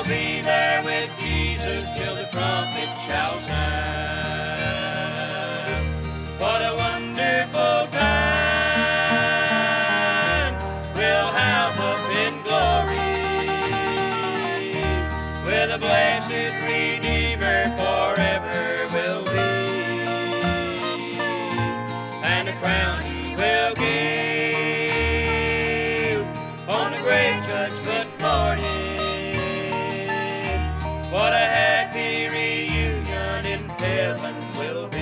be there with Jesus till the trumpet shall sound. What a wonderful time we'll have up in glory, with a blessed Redeemer forever will be, and a crown He will give on the great judgment morning. What a happy reunion in heaven will be.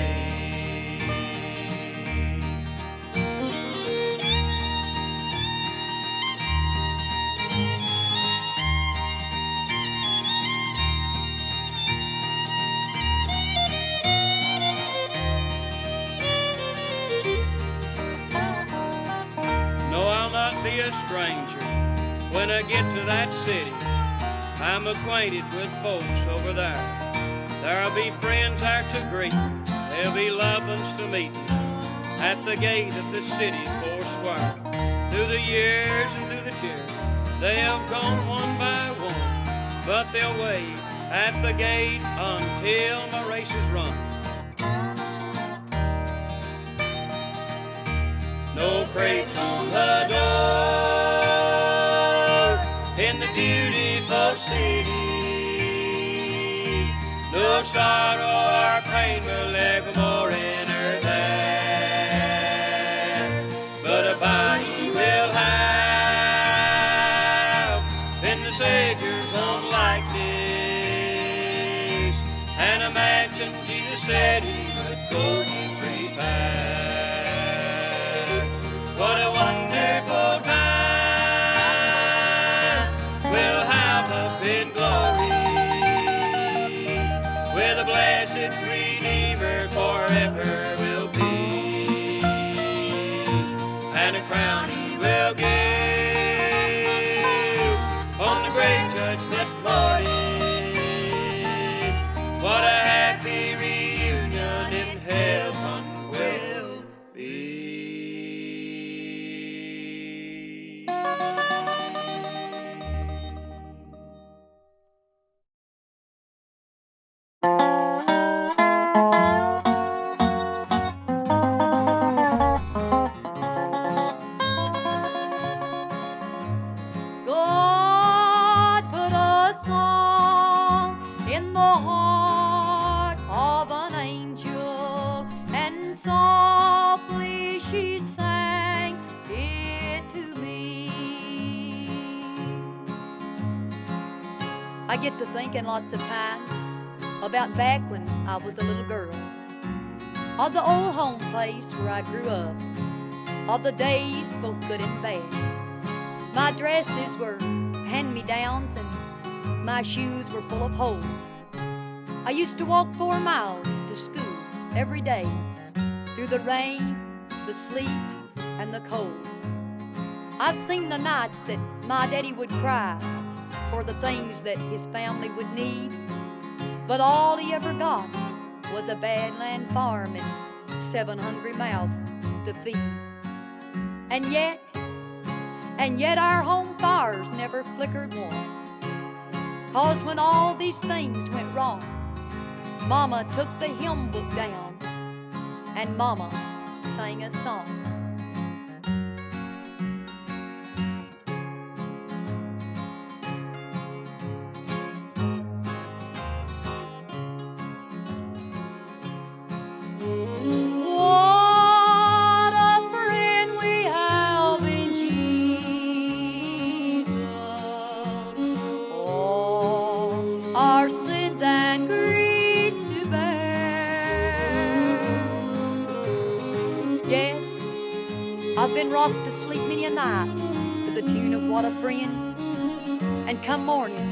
No, I'll not be a stranger when I get to that city. I'm acquainted with folks over there. There'll be friends there to greet me. There'll be loved ones to meet me at the gate of the city foursquare. Through the years and through the tears, they have gone one by one, but they'll wait at the gate until my race is run. No crates on the door in the beautiful city. No sorrow or pain will evermore enter there, but a body will have in the Savior's own likeness, and a mansion Jesus said He would go to prepare. What a wonderful time we'll have up in glory, with a blessed Redeemer forever will be, and a crown He will give on the great judgment morning. What a happy reunion in heaven will be. God put a song in the heart of an angel, and softly she sang it to me. I get to thinking lots of times about back when I was a little girl, of the old home place where I grew up, of the days both good and bad. My dresses were hand-me-downs and my shoes were full of holes. I used to walk 4 miles to school every day, through the rain, the sleet, and the cold. I've seen the nights that my daddy would cry for the things that his family would need, but all he ever got was a badland farm and 7 hungry mouths to feed. And yet our home fires never flickered once. 'Cause when all these things went wrong, Mama took the hymn book down and Mama sang a song. What a friend we have in Jesus. All our sins and griefs to bear. Yes, I've been rocked to sleep many a night to the tune of What a Friend. And come morning,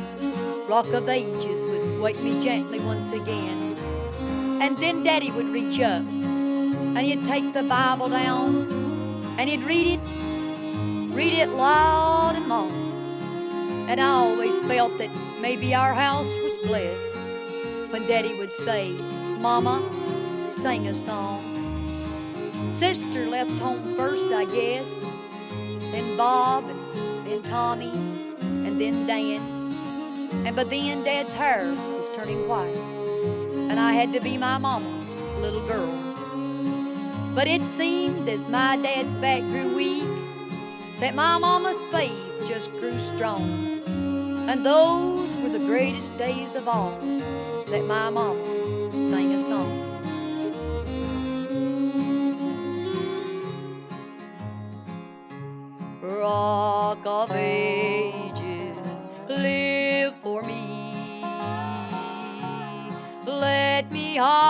Rock of Ages would wake me gently once again. And then Daddy would reach up and he'd take the Bible down and he'd read it loud and long. And I always felt that maybe our house was blessed when Daddy would say, Mama, sing a song. Sister left home first, I guess, then Bob, and then Tommy, and then Dan. And by then Dad's hair was turning white, and I had to be my mama's little girl. But it seemed as my dad's back grew weak that my mama's faith just grew strong. And those were the greatest days of all that my mama sang a song. Rock of ages, live for me. Let me hide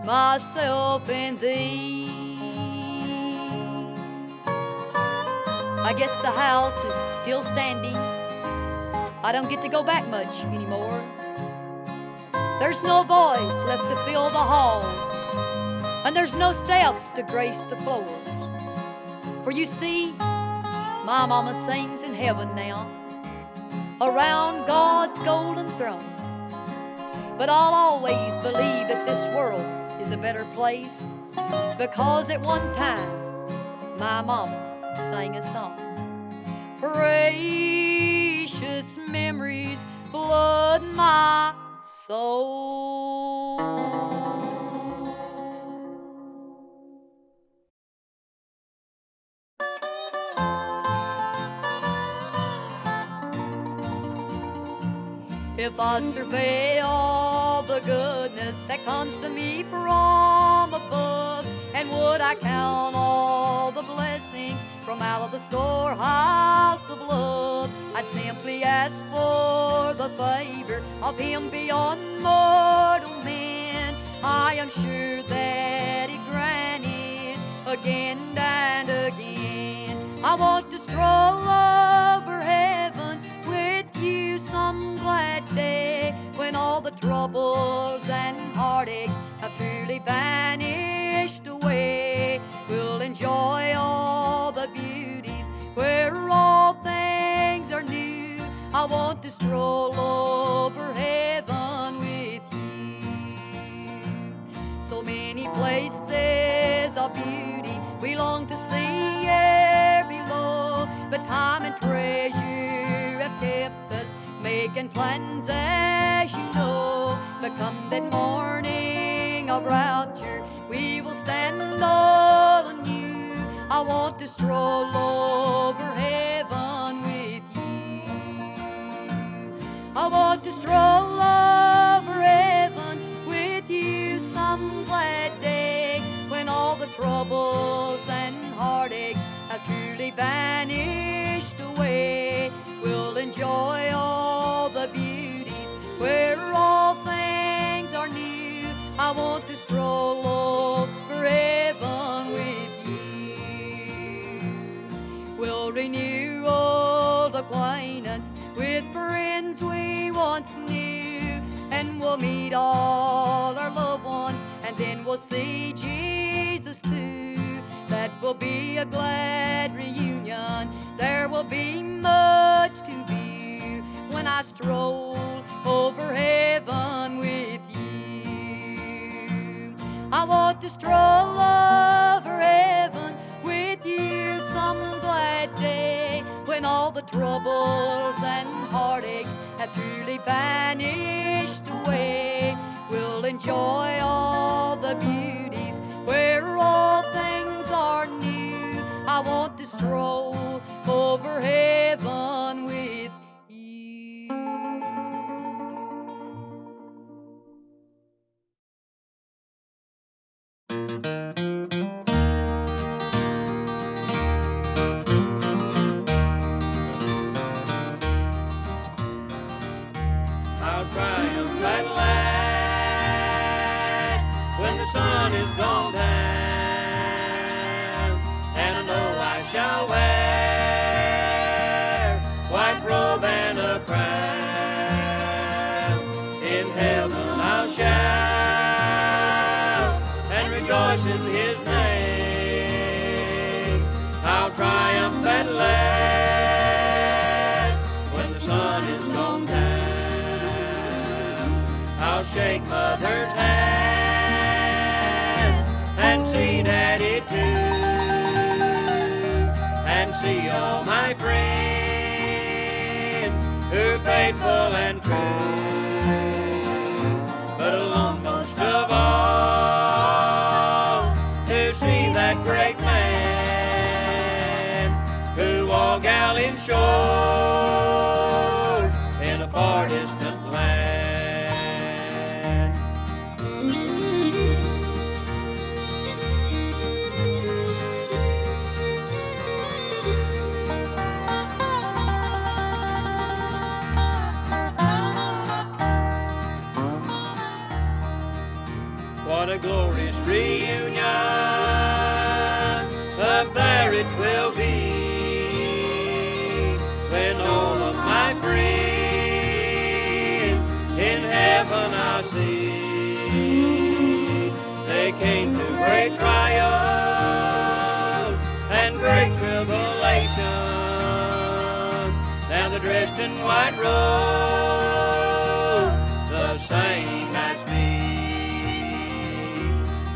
myself in thee. I guess the house is still standing. I don't get to go back much anymore. There's no voice left to fill the halls, and there's no steps to grace the floors. For you see, my mama sings in heaven now, around God's golden throne. But I'll always believe that this world is a better place, because at one time, my mama sang a song. Precious memories flood my soul. If I survey all the goodness that comes to me from above, and would I count all the blessings from out of the storehouse of love, I'd simply ask for the favor of Him beyond mortal man. I am sure that He'd grant it again and again. I want to stroll over heaven with you some glad day, when all the troubles and heartaches have truly vanished away. We'll enjoy all the beauties where all things are new. I want to stroll over heaven with you. So many places of beauty we long to see here below, but time and treasure have kept us making plans, as you know. But come that morning of rapture, we will stand all anew. I want to stroll over heaven with you. I want to stroll over heaven with you some glad day, when all the troubles and heartaches have truly vanished away. We'll enjoy all the beauties where all things are new. I want to stroll over heaven with you. We'll renew old acquaintance with friends we once knew, and we'll meet all our loved ones, and then we'll see Jesus too. That will be a glad reunion. There will be much to view when I stroll over heaven with you. I want to stroll over heaven with you some glad day, when all the troubles and heartaches have truly vanished away. We'll enjoy all the beauties where all things are new. I want to stroll over heaven with you. I'll triumph at last when the sun is gone down, and I know I shall wear white robe and a crown. In heaven I'll shout and rejoice in His name. I'll triumph at last when the sun is gone down. I'll shake Mother's hand and see Daddy too, and see all my friends who are faithful and true. But along most of all, to see that great man who wore galleon shores in a far distant land. What a glorious reunion up there it will be, when all of my friends in heaven I'll see. They came through great trials and great tribulations. Now they're dressed in white robes, the same as me.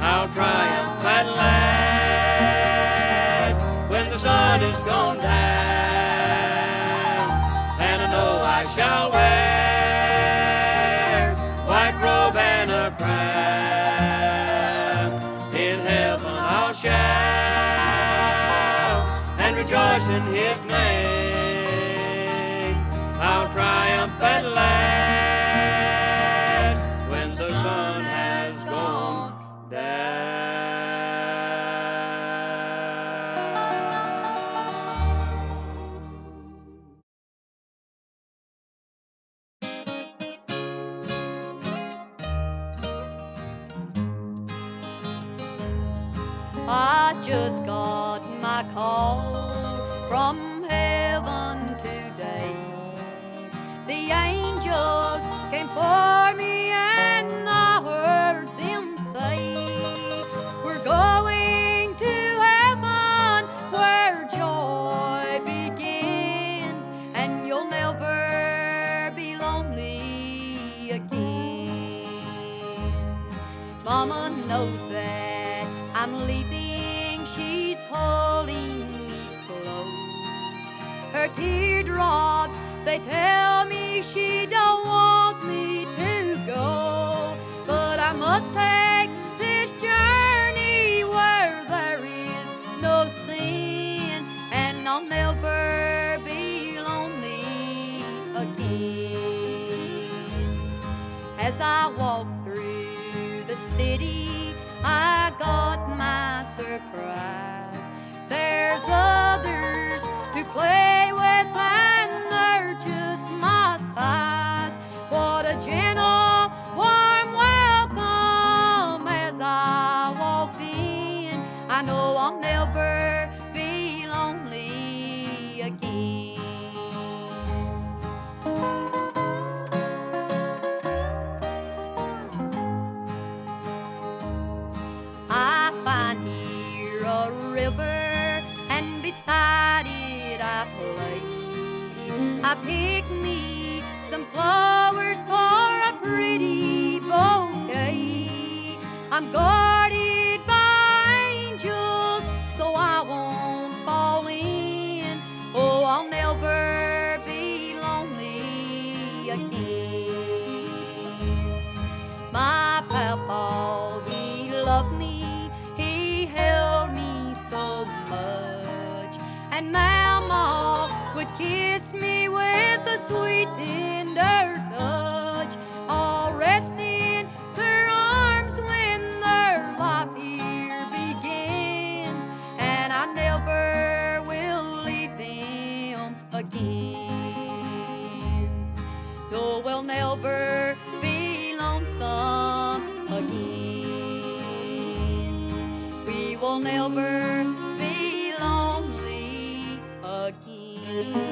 I'll triumph at last when the sun is gone down, and I know I shall wear white robe and a crown. In heaven I'll shout and rejoice in His name. I'll triumph at last when the sun has gone down. I just got my call from heaven today. The angels came for me and I heard them say, we're going to heaven where joy begins, and you'll never be lonely again. Mama knows that I'm leaving, she's holding me close. Her teardrops, they tell me she don't want me to go. But I must take this journey where there is no sin, and I'll never be lonely again. As I walk through the city, I got my surprise. There's others to play with and they're just my size. What a gentle, warm welcome as I walked in. I know I'll never be lonely again. I find here a river, and beside it I play. I pick me some flowers for a pretty bouquet. I'm guarded by angels, so I won't fall in. Oh, I'll never be lonely again. My papa, he loved me, he held me so much, and Mama would kiss me with a sweet tender touch. I'll rest in their arms when their life here begins, and I never will leave them again. Though we'll never be lonesome again, we will never be lonely again.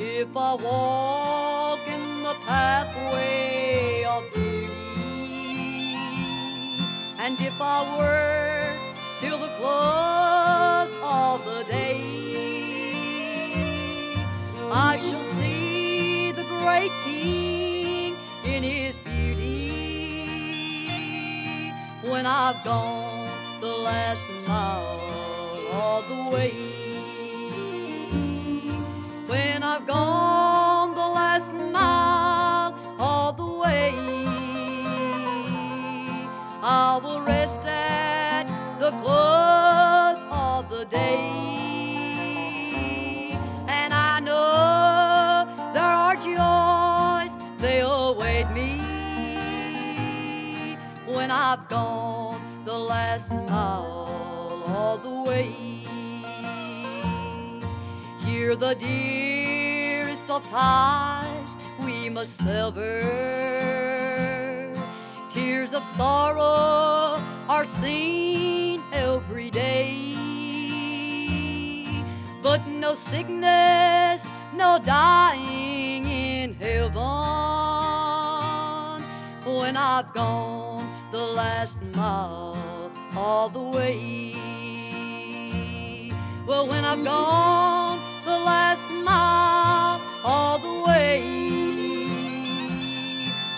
If I walk in the pathway of duty, and if I work till the close of the day, I shall see the great King in His beauty. When I've gone the last mile of the way, when I've gone the last mile of the way, I will rest at the close of the day. And I know there are joys, they await me when I've gone the last mile of the way. Here the dearest of ties we must sever. Tears of sorrow are seen every day, but no sickness, no dying in heaven when I've gone the last mile all the way. Well, when I've gone the last mile all the way,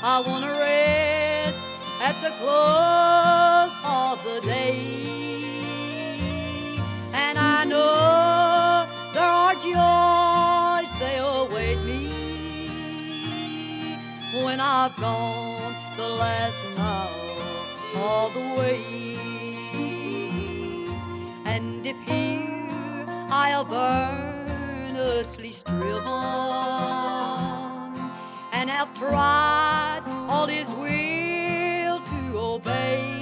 I want to rest at the close of the day. And I know there are joys, they await me when I've gone the last mile all the way. And if here I have earnestly striven and have tried all His will to obey,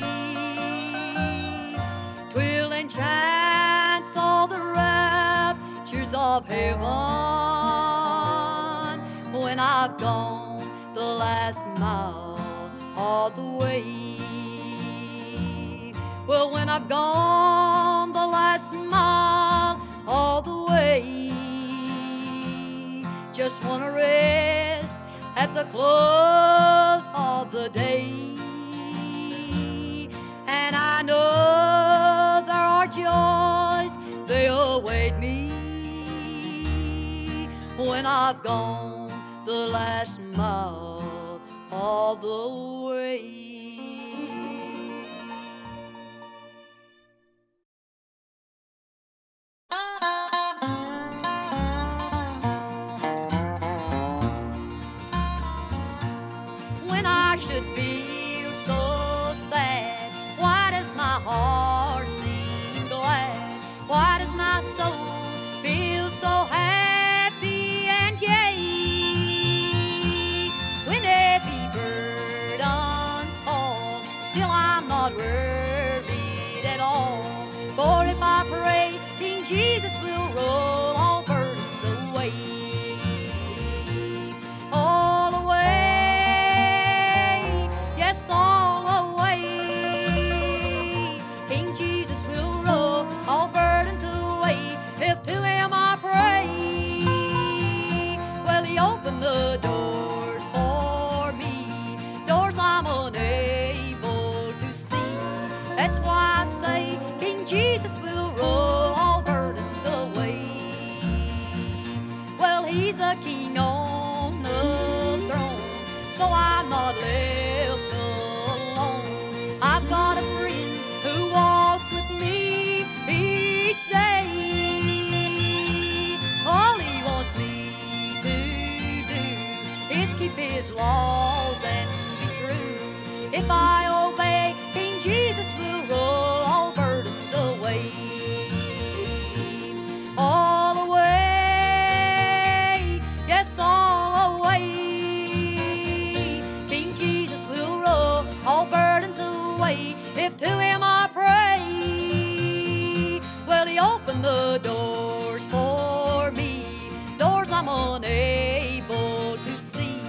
'twill enchant all the raptures of heaven when I've gone the last mile all the way. Well, when I've gone the last mile all the way, just want to rest at the close of the day. And I know there are joys, they await me when I've gone the last mile all the way. When I should feel so sad, why does my heart seem glad? Why does my soul feel so happy and gay? When heavy burdens fall, still I'm not worried at all. For if I pray, King Jesus will roll all burdens away. All away, yes, all away. King Jesus will roll all burdens away. If to Him I pray, well, He opened the doors for me, doors I'm unable to see. That's why I say King Jesus will roll all burdens away. Well, He's a king on the throne, so I'm not left alone. I've got a friend who walks with me each day. All He wants me to do is keep His laws and be true. If I obey, King Jesus will roll all burdens away. All away, yes, all away. King Jesus will roll all burdens away. If to Him I pray, well, He opened the doors for me, doors I'm unable to see.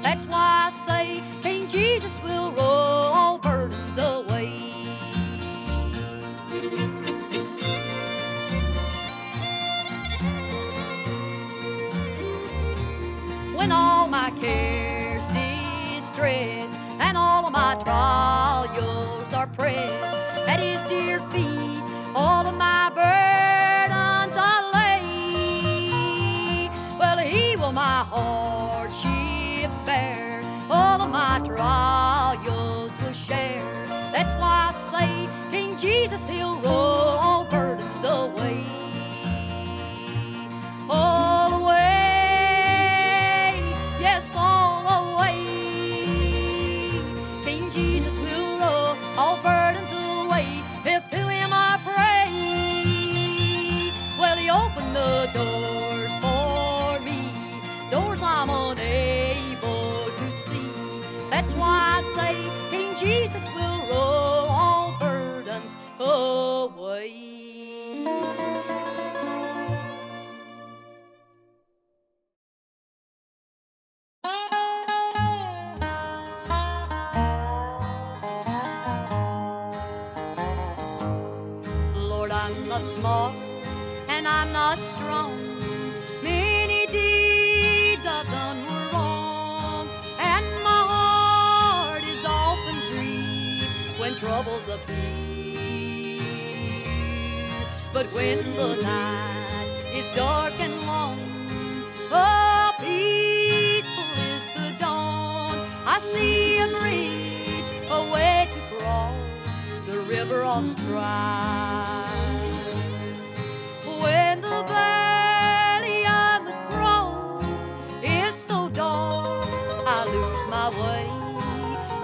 That's why I say King Jesus will roll all burdens away. When all my cares, distress, and all of my trials are pressed at His dear feet, all of my burdens I lay. Well, He will my hardships bear, all of my trials will share. That's why I say, King Jesus, he'll roll all burdens away. All away, yes, all away. King Jesus will roll all burdens away. If to him I pray, well, he opened the doors for me, doors I'm unable to see. That's why I say, King Jesus will roll all burdens away. Lord, I'm not smart and I'm not strong. Many deeds I've done were wrong, and my heart is often grieved when troubles appear. But when the night is dark and long, oh, peaceful is the dawn. I see a bridge, a way to cross the river of strife. When the valley I must cross is so dark, I lose my way,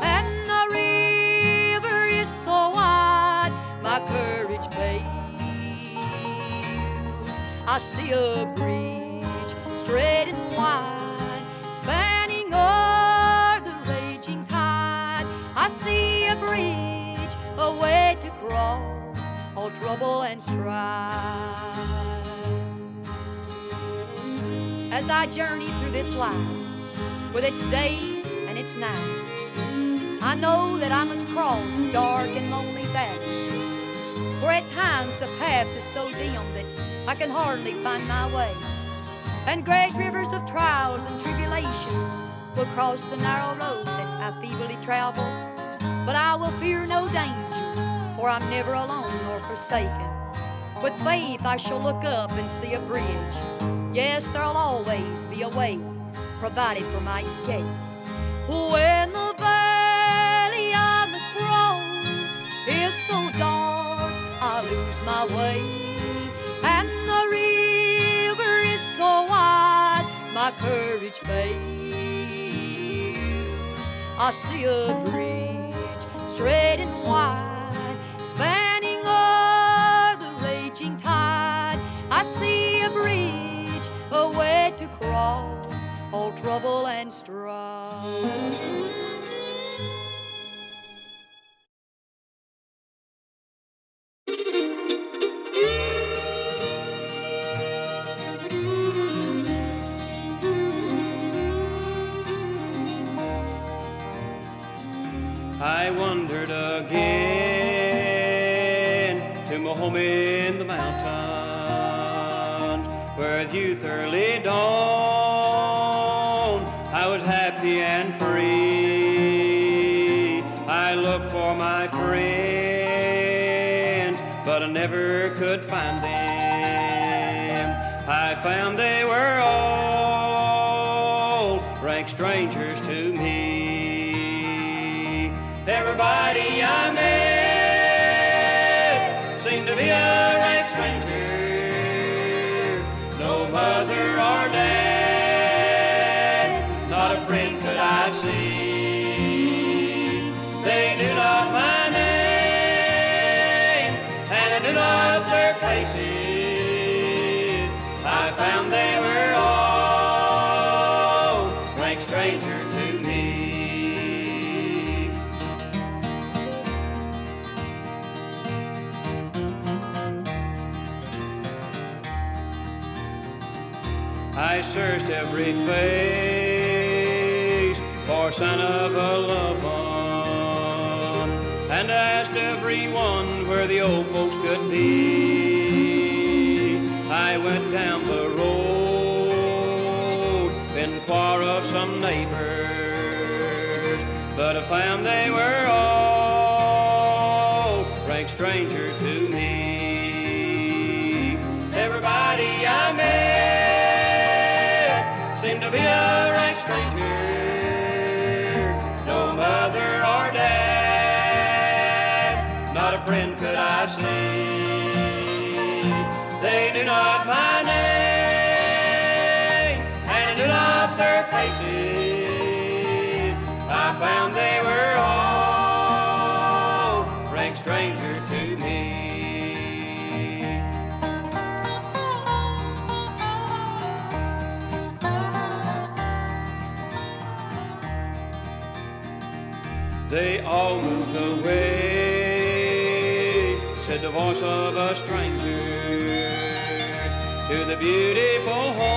and the river is so wide, my courage fails. I see a bridge straight and wide, spanning o'er the raging tide. I see a bridge, a way to cross all trouble and strife. As I journey through this life, with its days and its nights, I know that I must cross dark and lonely valleys, for at times the path is so dim that I can hardly find my way. And great rivers of trials and tribulations will cross the narrow road that I feebly travel. But I will fear no danger, for I'm never alone nor forsaken. With faith I shall look up and see a bridge. Yes, there'll always be a way provided for my escape. When the valley I must cross is so dark, I lose my way, and the river is so wide, my courage fails. I see a bridge straight and wide, spanning o'er the raging tide. I see a bridge, a way to cross all trouble and strife. I wandered again to my home in the mountains, where with youth early dawn I was happy and free. I looked for my friends, but I never could find them. I found they were all rank strangers to me. Everybody I met seemed to be a rank stranger. No mother or dad, not a friend could I see. They knew not my name, and they knew not their faces. I found they were all rank strangers to me. I searched every face for sign of a loved one, and asked everyone where the old folks could be. I went down the road, inquire of some neighbors, but I found they were all rank strangers to me. Everybody I met seemed to be a rank stranger. their faces, I found they were all rank strangers to me. They all moved away, said the voice of a stranger, to the beautiful home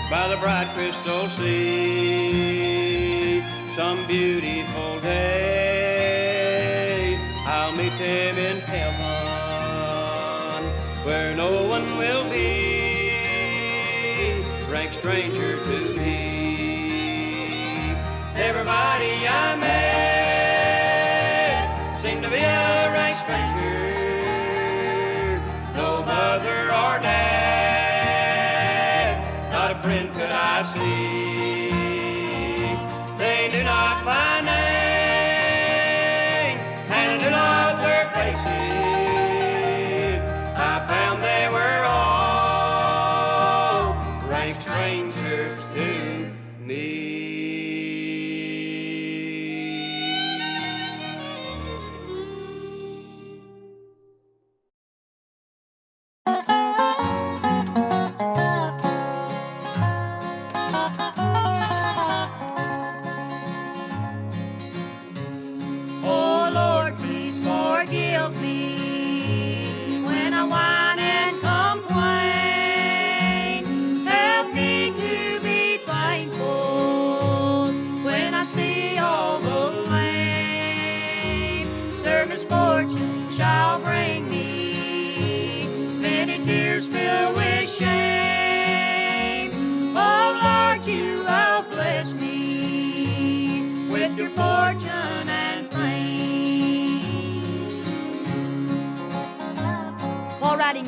by the bright crystal sea. Some beautiful day I'll meet them in heaven, where no one will be rank stranger to me. Everybody I met seemed to be a rank stranger. No mother or dad, not a friend could I see. They knew not my name and knew not their faces. I found they were all rank strangers to me.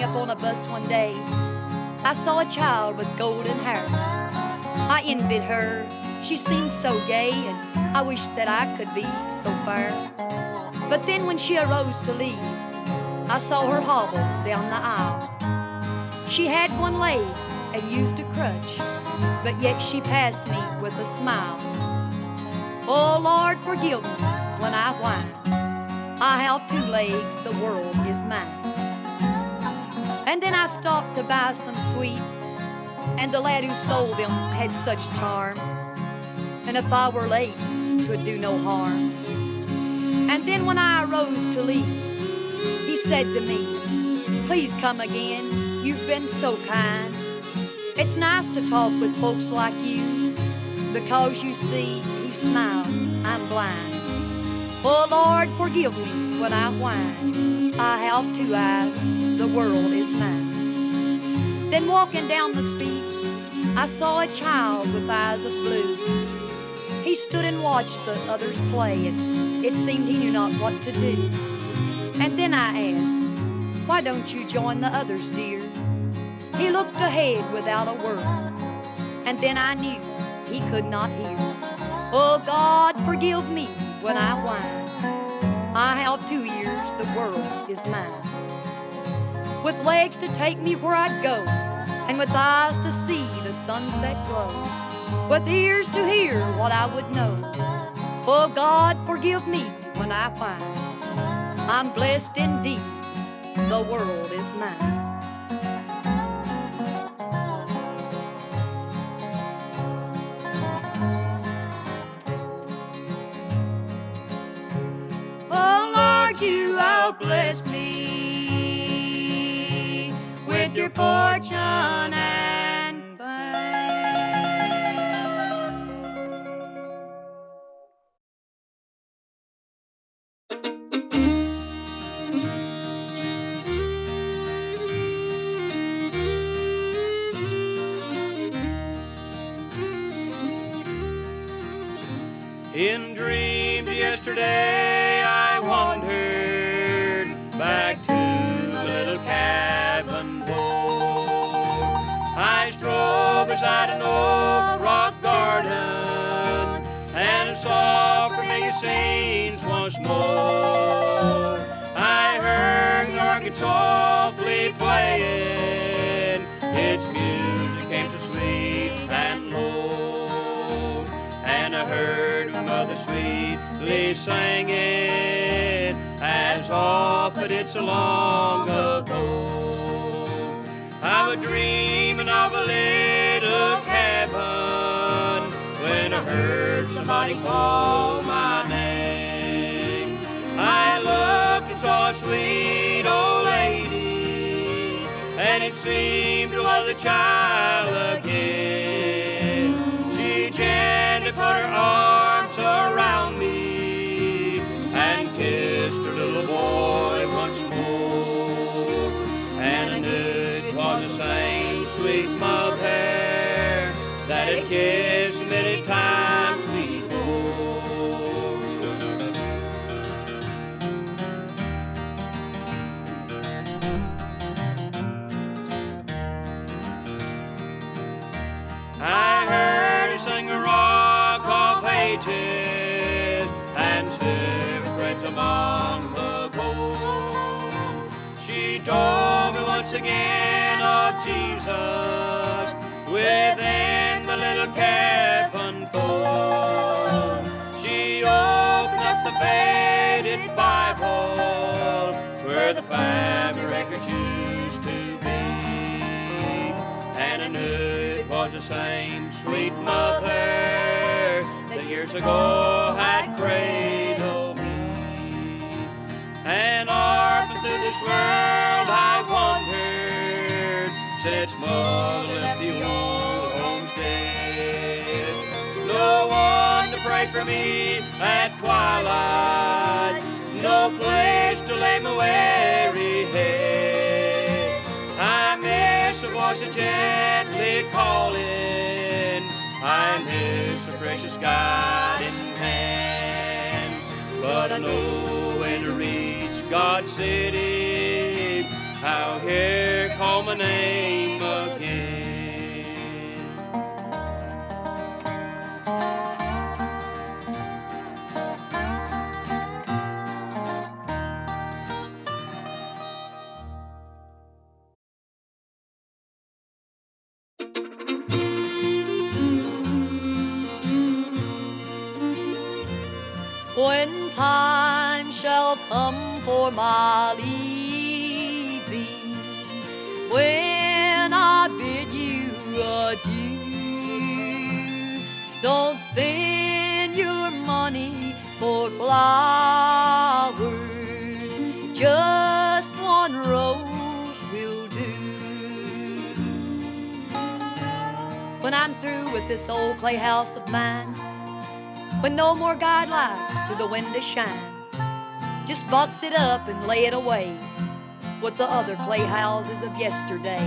Up on a bus one day, I saw a child with golden hair. I envied her, she seemed so gay, and I wished that I could be so fair. But then when she arose to leave, I saw her hobble down the aisle. She had one leg and used a crutch, but yet she passed me with a smile. Oh Lord, forgive me when I whine. I have two legs, the world is mine. And then I stopped to buy some sweets, and the lad who sold them had such charm, and if I were late, could do no harm. And then when I arose to leave, he said to me, please come again, you've been so kind. It's nice to talk with folks like you, because you see, he smiled, I'm blind. Oh Lord, forgive me when I whine. I have two eyes, the world is mine. Then walking down the street, I saw a child with eyes of blue. He stood and watched the others play, and it seemed he knew not what to do. And then I asked, why don't you join the others, dear? He looked ahead without a word, and then I knew he could not hear. Oh God, forgive me when I whine. I have 2 ears, the world is mine. With legs to take me where I'd go, and with eyes to see the sunset glow, with ears to hear what I would know. Oh God, forgive me when I whine. I'm blessed indeed, the world is mine. You bless me with your fortune and In dreams yesterday I wandered back to the little cabin door. I strolled beside an old rock garden and saw familiar scenes once more. I heard the organ softly playing, its music came so sweet while the sweetly singing as often it's long ago. I was dreaming of a little cabin when I heard somebody call my name. I looked and saw a sweet old lady, and it seemed it was a child again. She gently put her arms around me and kissed her little boy once more. And I knew it was the same sweet mother that had kissed me many times before. I heard her sing a rock of ages and silver threads among the gold. She told me once again of Jesus within the little cabin fold. She opened up the faded Bible where the family records used to be, and I knew it was the same sweet mother that years ago had cradled me. And orphaned through this world I wandered since mother left the old homestead. No one to pray for me at twilight, no place to lay my weary head. I miss the voice that gently calling, I miss the precious guiding hand. But I know when to reach God's city, I'll hear call my name again. When time shall come for my leaving, when I bid you adieu, don't spend your money for flowers, just one rose will do. When I'm through with this old playhouse of mine, when no more guide lights through the window shine, just box it up and lay it away with the other playhouses of yesterday.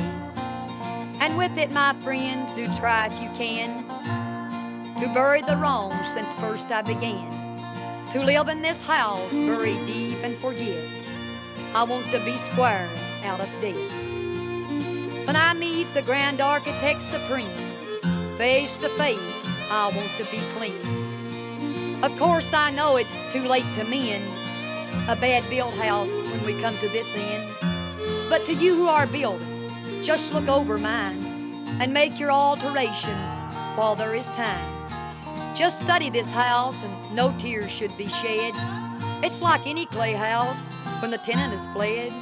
And with it, my friends, do try if you can to bury the wrongs since first I began, to live in this house buried deep and forget. I want to be square out of debt. When I meet the grand architect supreme, face to face, I want to be clean. Of course, I know it's too late to mend a bad-built house when we come to this end. But to you who are building, just look over mine and make your alterations while there is time. Just study this house and no tears should be shed. It's like any playhouse when the tenant is fled.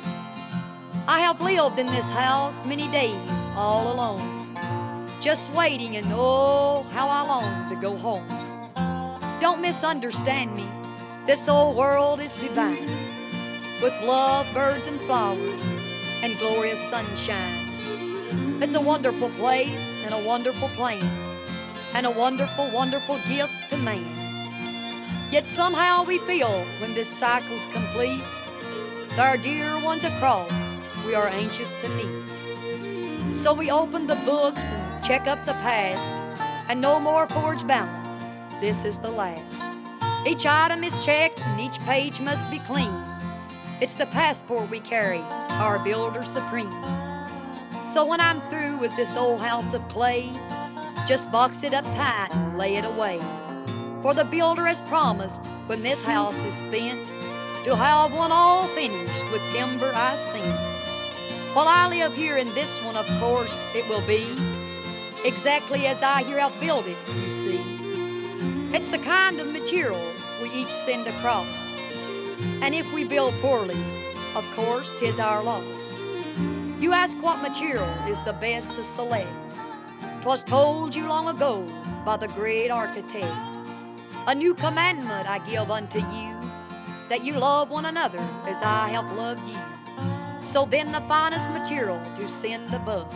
I have lived in this house many days all alone, just waiting, and oh, how I long to go home. Don't misunderstand me, this old world is divine, with love, birds, and flowers, and glorious sunshine. It's a wonderful place and a wonderful plan, and a wonderful, wonderful gift to man. Yet somehow we feel when this cycle's complete, there are dear ones across we are anxious to meet. So we open the books and check up the past, and no more forged balance. This is the last. Each item is checked and each page must be clean. It's the passport we carry, our builder supreme. So when I'm through with this old house of clay, just box it up tight and lay it away. For the builder has promised when this house is spent to have one all finished with timber I sent. While I live here in this one, of course, it will be exactly as I here have built it, you see. It's the kind of material we each send across. And if we build poorly, of course, 'tis our loss. You ask what material is the best to select. 'Twas told you long ago by the great architect. A new commandment I give unto you, that you love one another as I have loved you. So then the finest material to send above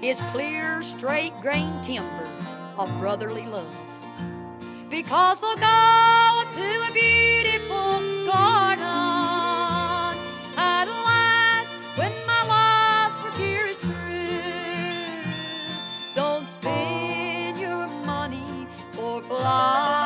is clear, straight-grained timber of brotherly love. Because I'll go to a beautiful garden at last when my life's work here is through. Don't spend your money for flowers